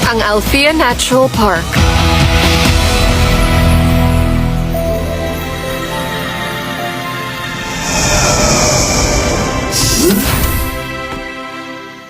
ang Althea Natural Park.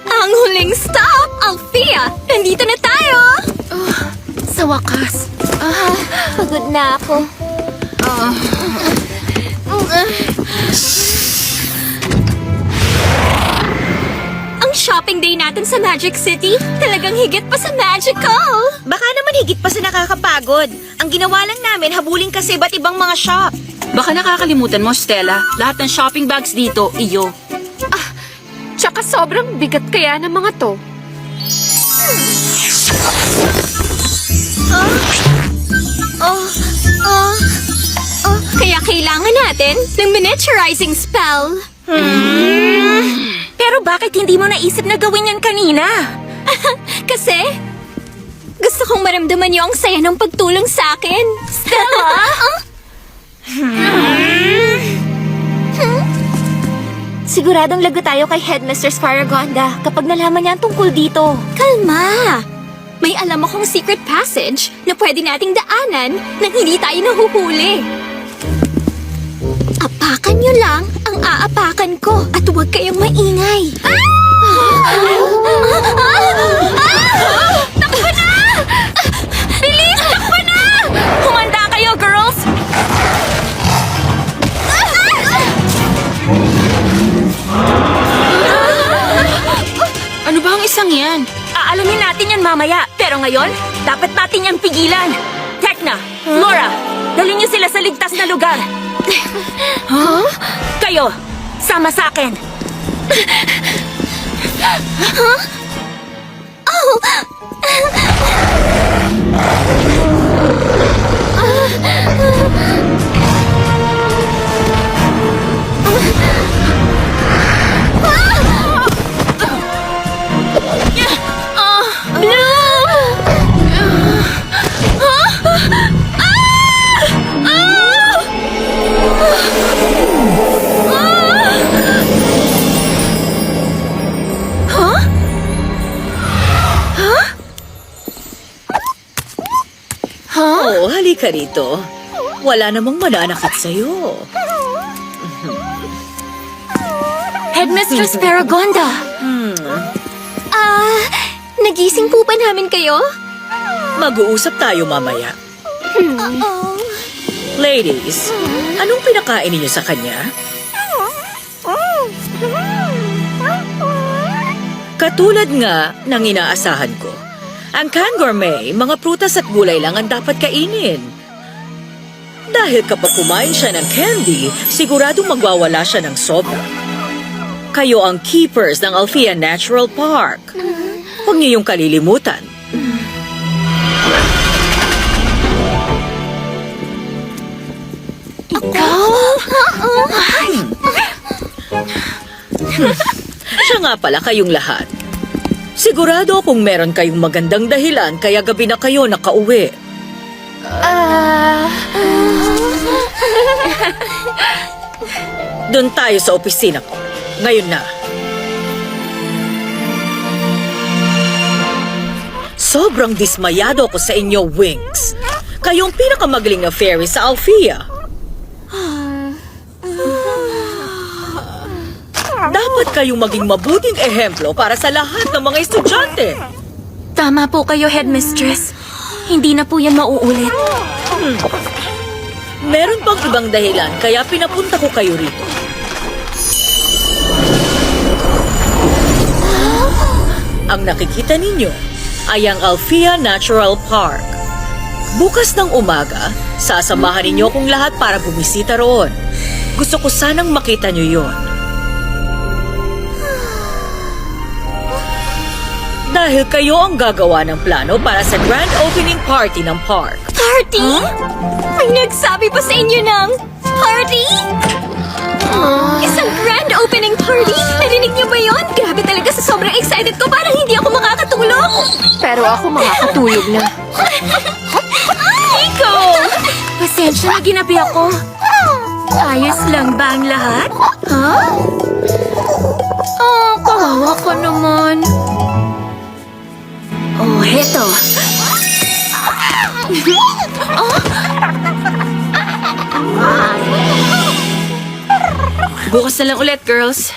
Ang huling stop! Althea! Nandito na tayo! Sa wakas. Pagod na ako. Ang shopping day natin sa Magic City, talagang higit pa sa magical! Baka naman higit pa sa nakakapagod. Ang ginawa lang namin, habulin kasi iba't ibang mga shop. Baka nakakalimutan mo, Stella. Lahat ng shopping bags dito, iyo. Tsaka sobrang bigat kaya ng mga to. Kaya kailangan natin ng miniaturizing spell. Pero bakit hindi mo naisip na gawin yan kanina? Kasi, gusto kong maramdaman niyo ang saya ng pagtulong sa akin. Stella? Siguradong lago tayo kay Headmistress Faragonda kapag nalaman niya ang tungkol dito. Kalma! May alam akong secret passage na pwede nating daanan nang hindi tayo nahuhuli. Apakan niyo lang ang aapakan ko at huwag kayong maingay. Takbo na! Bilis! Takbo na! Humanda kayo, girls! Ano ba ang isang yan? Aalamin natin yan mamaya. Pero ngayon, dapat natin yan pigilan. Tekna, Flora, dalhin niyo sila sa ligtas na lugar. Kayo, sama sa akin. Oh, halika rito. Wala namang mananakit sa'yo. Headmistress Faragonda! Nagising po ba namin kayo? Mag-uusap tayo mamaya. Ladies, anong pinakain niyo sa kanya? Katulad nga ng inaasahan ko. Ang Can Gourmet, mga prutas at gulay lang ang dapat kainin. Dahil kapag kumain siya ng candy, siguradong magwawala siya ng sobra. Kayo ang keepers ng Althea Natural Park. Huwag niyong kalilimutan. Siya nga pala kayong lahat. Sigurado kung meron kayong magandang dahilan kaya gabi na kayo nakauwi. Doon tayo sa opisina ko. Ngayon na. Sobrang dismayado ako sa inyo, Wings. Kayong pinakamagaling na fairy sa Althea. Dapat kayong maging mabuting ehemplo para sa lahat ng mga estudyante. Tama po kayo, Headmistress. Hindi na po yan mauulit. Meron pang ibang dahilan kaya pinapunta ko kayo rito. Ang nakikita ninyo ay ang Althea Natural Park. Bukas ng umaga, sasamahan ninyo kong lahat para bumisita roon. Gusto ko sanang makita nyo yon. Dahil kayo ang gagawa ng plano para sa grand opening party ng park. Party? May nagsabi pa sa inyo ng party? Isang grand opening party? Narinig niyo ba yun? Grabe talaga sa sobrang excited ko. Parang hindi ako makakatulog. Pero ako makakatulog na. Nico! Pasensya na ginabi ako. Ayos lang ba ang lahat? Ha? Kawawa ka naman. Oh, heto. Bukas na lang ulit, girls.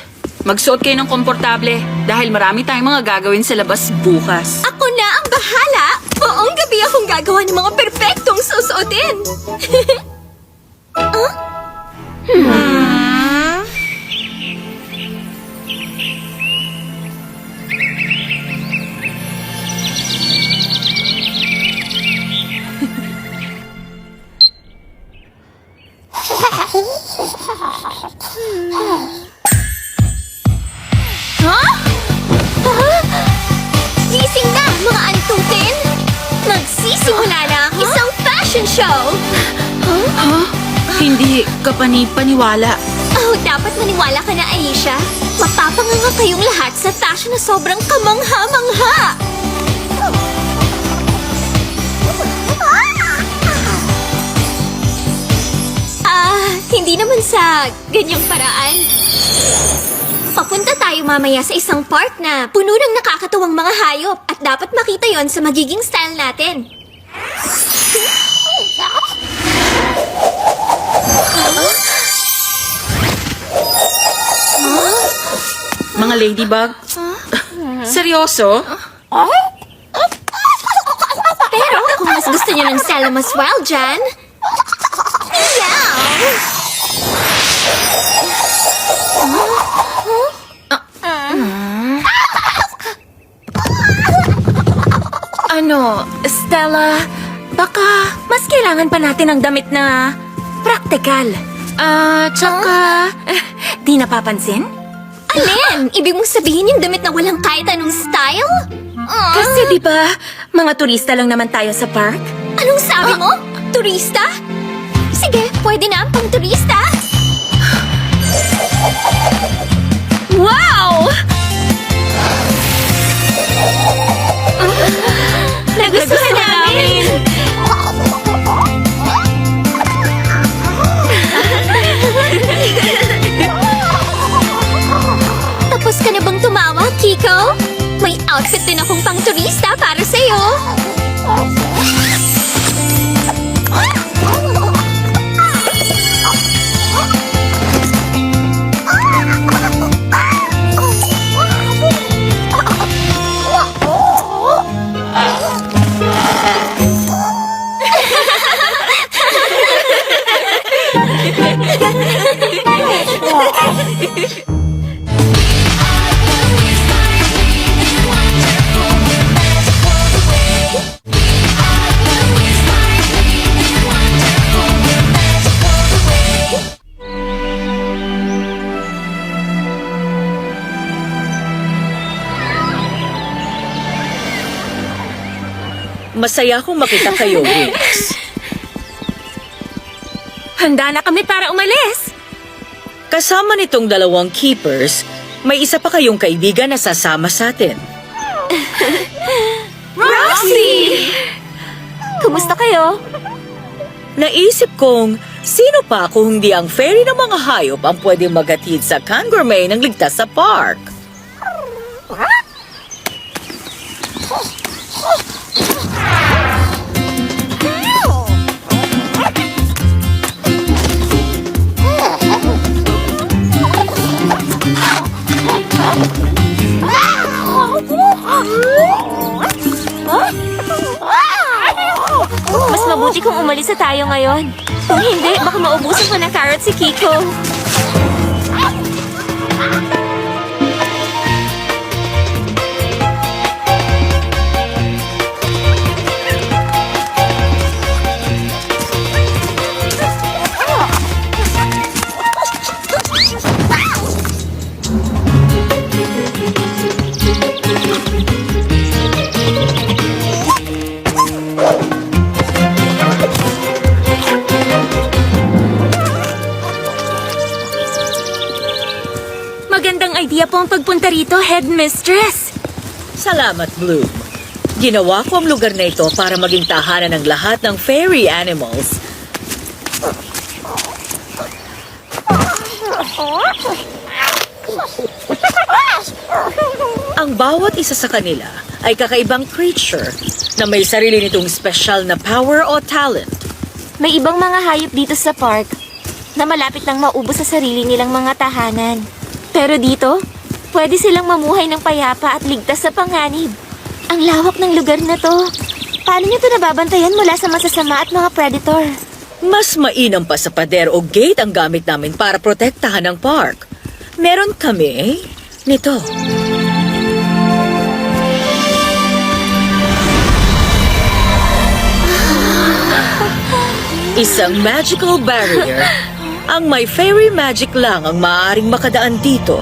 Magsuot kayo ng komportable dahil marami tayong mga gagawin sa labas bukas. Ako na ang bahala! Buong gabi akong gagawa ng mga perpektong susuotin! Gising na, mga antutin! Magsisimula na ang isang fashion show! Hindi ka paniwala. Oh, dapat maniwala ka na, Aisha. Mapapanganga kayong lahat sa fashion na sobrang kamangha-mangha! Hindi naman sa ganyang paraan. Papunta tayo mamaya sa isang park na puno ng nakakatuwang mga hayop at dapat makita yon sa magiging style natin. Mga ladybug? Seryoso? Pero kung mas gusto niyo ng style na mas wild dyan, meow! Ano, Stella, baka mas kailangan pa natin ng damit na practical. Tsaka, di napapansin? Alin? Ibig mong sabihin yung damit na walang kahit anong style? Kasi di ba, mga turista lang naman tayo sa park? Anong sabi mo? Turista? Sige, pwede na ang pang-turista. Wow! Nagustuhan namin! Tapos ka na bang tumawa, Kiko? May outfit din akong pang-turista para sa'yo. Masaya akong makita kayo, Wings. Handa na kami para umalis! Kasama nitong dalawang keepers, may isa pa kayong kaibigan na sasama sa atin. Roxy! Kumusta kayo? Naisip kong, sino pa kung hindi ang fairy ng mga hayop ang pwedeng maghatid sa Kangormay ng ligtas sa park? Mas mabuti kung umalis na tayo ngayon. Kung hindi, baka maubusan ko na carrot si Kiko. Magandang idea po ang pagpunta rito, Headmistress. Salamat, Bloom. Ginawa ko ang lugar na ito para maging tahanan ng lahat ng fairy animals. Ang bawat isa sa kanila ay kakaibang creature na may sarili nitong special na power o talent. May ibang mga hayop dito sa park. na malapit nang maubos sa sarili nilang mga tahanan. Pero dito, pwede silang mamuhay ng payapa at ligtas sa panganib. Ang lawak ng lugar na to. Paano niyo ito nababantayan mula sa masasama at mga predator? Mas mainam pa sa pader o gate ang gamit namin para protektahan ang park. Meron kami nito. Isang magical barrier. Ang may fairy magic lang ang maaaring makadaan dito.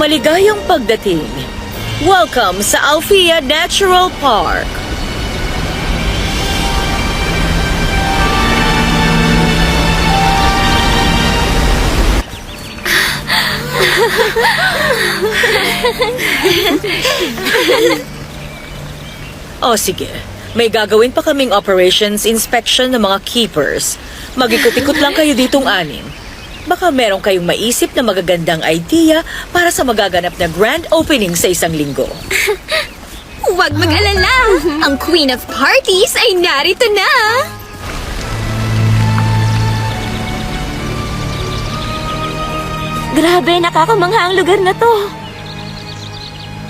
Maligayang pagdating. Welcome sa Alfea Natural Park. O sige, may gagawin pa kaming operations inspection ng mga keepers. Mag-ikot-ikot lang kayo ditong anim. Baka meron kayong maisip na magagandang idea para sa magaganap na grand opening sa isang linggo. Huwag mag-alala! Ang Queen of Parties ay narito na! Grabe, nakakamangha ang lugar na to.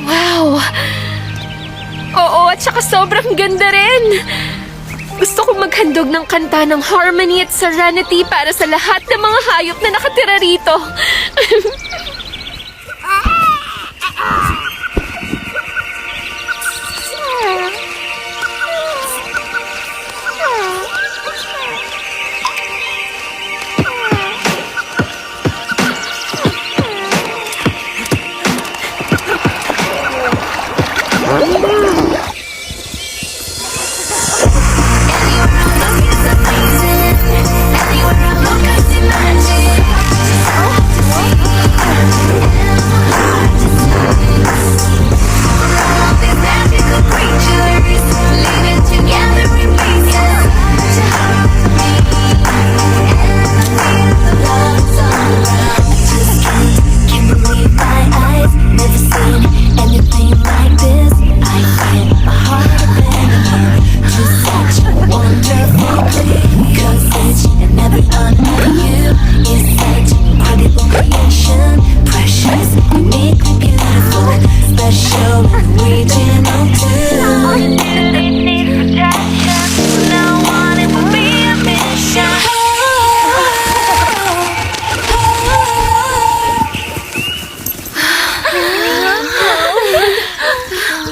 Wow! Oo, at saka sobrang ganda rin! Gusto kong maghandog ng kanta ng harmony at serenity para sa lahat ng mga hayop na nakatira rito.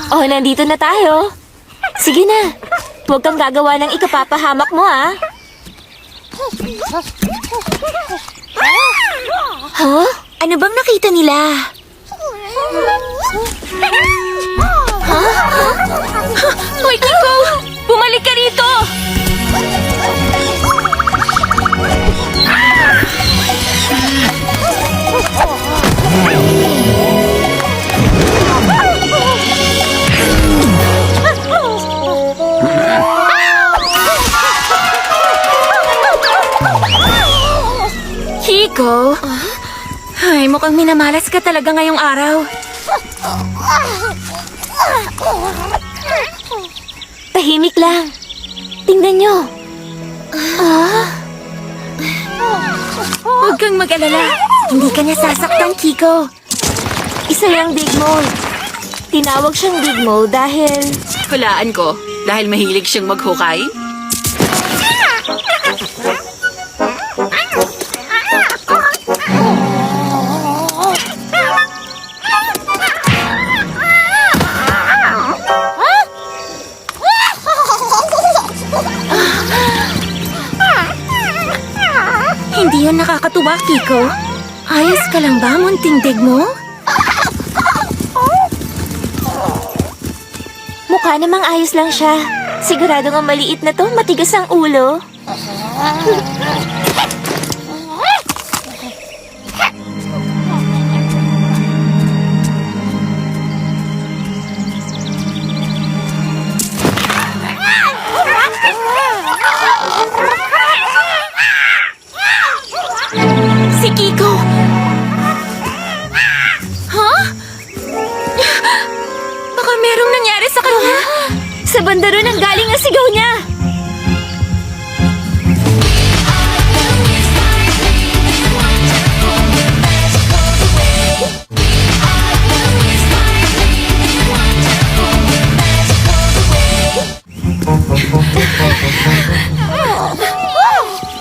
Oh, nandito na tayo. Sige na. Huwag kang gagawa ng ikapapahamak mo, ah. Huh? Ano bang nakita nila? Huh? Hoy, Kiko! Bumalik ka rito! Kiko? Ay, mukhang minamalas ka talaga ngayong araw. Tahimik lang. Tingnan nyo. Huwag kang mag-alala. Hindi ka niya sasaktan, Kiko. Isa yung big mole. Tinawag siyang big mole dahil... Hulaan ko, dahil mahilig siyang maghukay. Hindi yan nakakatuwa, Kiko. Ayos ka lang ba, munting dig mo? Mukha namang ayos lang siya. Siguradong ang maliit na to, matigas ang ulo. Si Kiko! Ha? Baka merong nangyari sa kanya. Sa banda ron ang galing ang sigaw niya.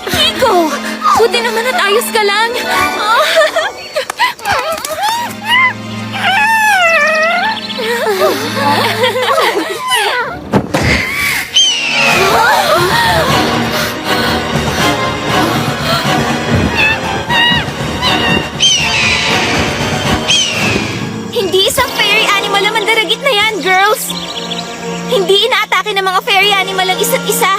Kiko! Buti naman at ayos ka lang. Hindi isang fairy animal ang mandaragit na yan, girls! Hindi inaatake ng mga fairy animal ang isa't isa.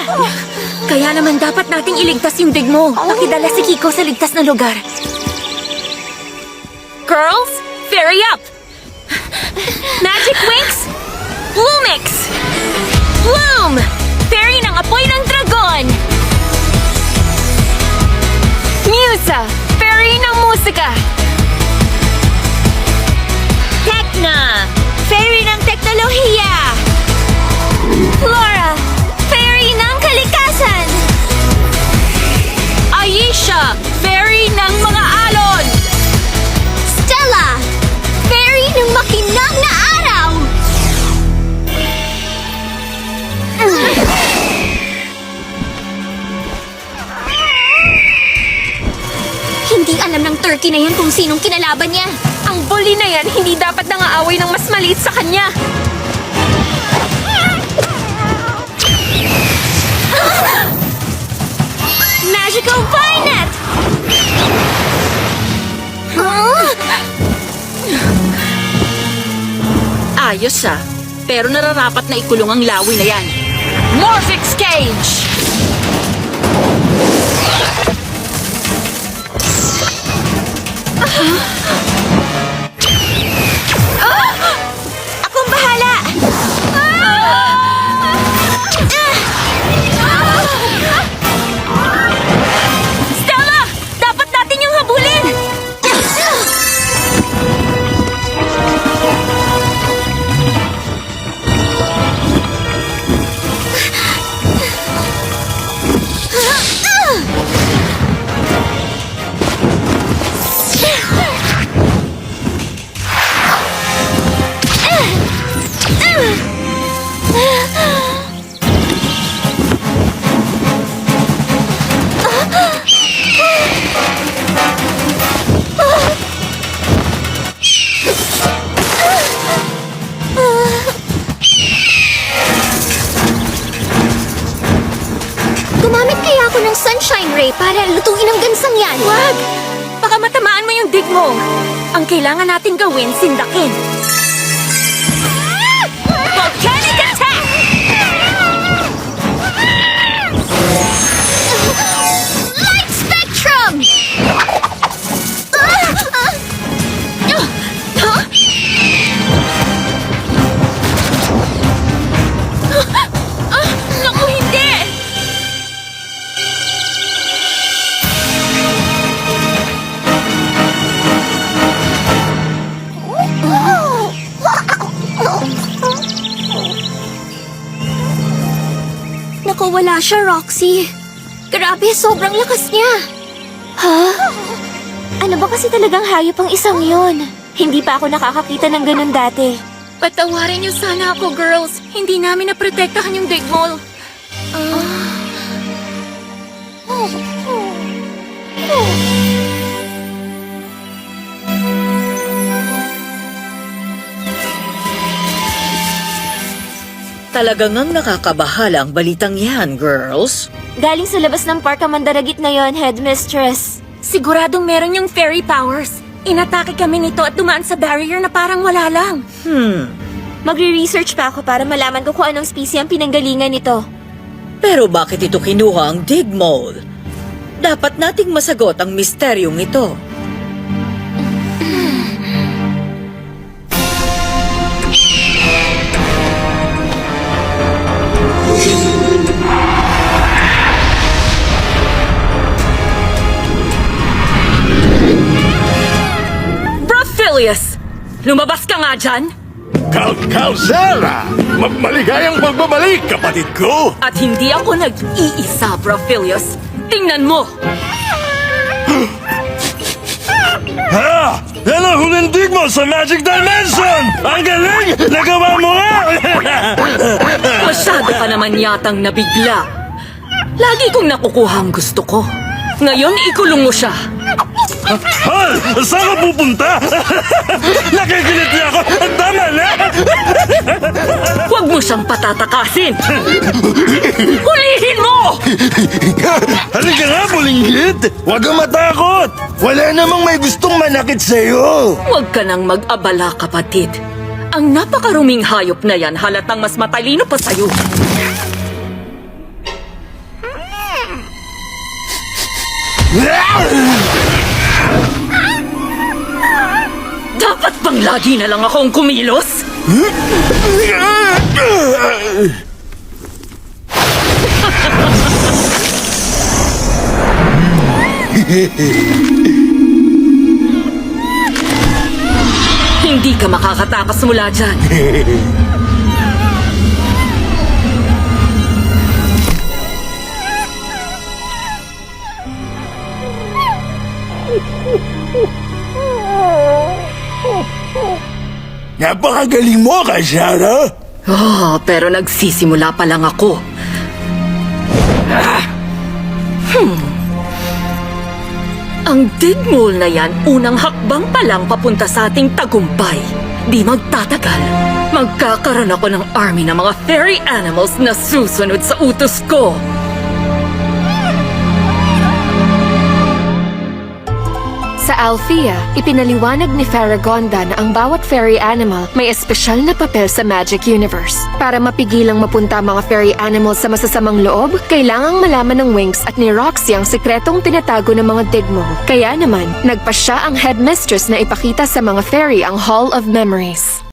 Kaya naman dapat nating iligtas yung dig mo. Pakidala si Kiko sa ligtas na lugar. Girls, fairy up! Magic Winks, Bloomix! Bloom! Fairy ng apoy ng dragon! Musa, fairy ng musika. Tekna! Fairy ng teknolohiya! Flora! Fairy ng kalikasan! Aisha, fairy ng mga alon! Stella! Fairy ng makinang na araw! Hindi alam ng turkey na yan kung sinong kinalaban niya. Ang bully na yan, hindi dapat nangaaway ng mas maliit sa kanya. Magical Violet! Huh? Ayos pero nararapat na ikulong ang lawi na yan. Morphix Cage! Akong bahala! Stella! Dapat natin yung habulin! Gumamit kaya ako ng sunshine ray para lutuin ang gansang yan? Wag! Baka matamaan mo yung dig mo. Ang kailangan natin gawin, sindakin. Volcanic attack! Light spectrum! Naku, hindi! Naku, wala siya, Roxy. Grabe, sobrang lakas niya. Ha? Ano ba kasi talagang hayop ang isang yon? Hindi pa ako nakakakita ng ganun dati. Patawarin niyo sana ako, girls. Hindi namin naprotektahan yung dig mall. Talaga ngang nakakabahala ang balitang yan, girls. Galing sa labas ng park ang mandaragit na yon, Headmistress. Siguradong meron yung fairy powers. Inatake kami nito at dumaan sa barrier na parang wala lang. Magre-research pa ako para malaman ko kung anong species ang pinanggalingan nito. Pero bakit ito kinuha ang dig mole? Dapat nating masagot ang misteryong ito. Brophilius! Lumabas ka nga dyan! Calzera! Maligayang pagbabalik, kapatid ko! At hindi ako nag-iisa, Brophilius. Tingnan mo! Ha! Yan ang hulindig mo sa Magic Dimension! Ang galing! Nagawa mo nga! Masyado ka naman yatang nabigla. Lagi kong nakukuha ang gusto ko. Ngayon, ikulong mo siya. Hal! Saan ka pupunta? Nakikilit niya ako! Tama na! Huwag mo siyang patatakasin. Hulihin mo! Halika nga, bulinggit! Huwag kang matakot! Wala namang may gustong manakit sa'yo! Huwag ka nang mag-abala, kapatid. Ang napakaruming hayop na yan halatang mas matalino pa sa'yo. Dapat bang lagi na lang akong kumilos? Hindi ka makakatakas mula dyan. Napakagaling mo, Kasyara! Oh, pero nagsisimula pa lang ako. Ang digmole na yan, unang hakbang pa lang papunta sa ating tagumpay. Di magtatagal. Magkakaroon ako ng army ng mga fairy animals na susunod sa utos ko. Sa Althea, ipinaliwanag ni Faragonda na ang bawat fairy animal may espesyal na papel sa Magic Universe. Para mapigilang mapunta ang mga fairy animals sa masasamang loob, kailangang malaman ng Winx at ni Roxy ang sikretong tinatago ng mga Digmole. Kaya naman, nagpa siya ang headmistress na ipakita sa mga fairy ang Hall of Memories.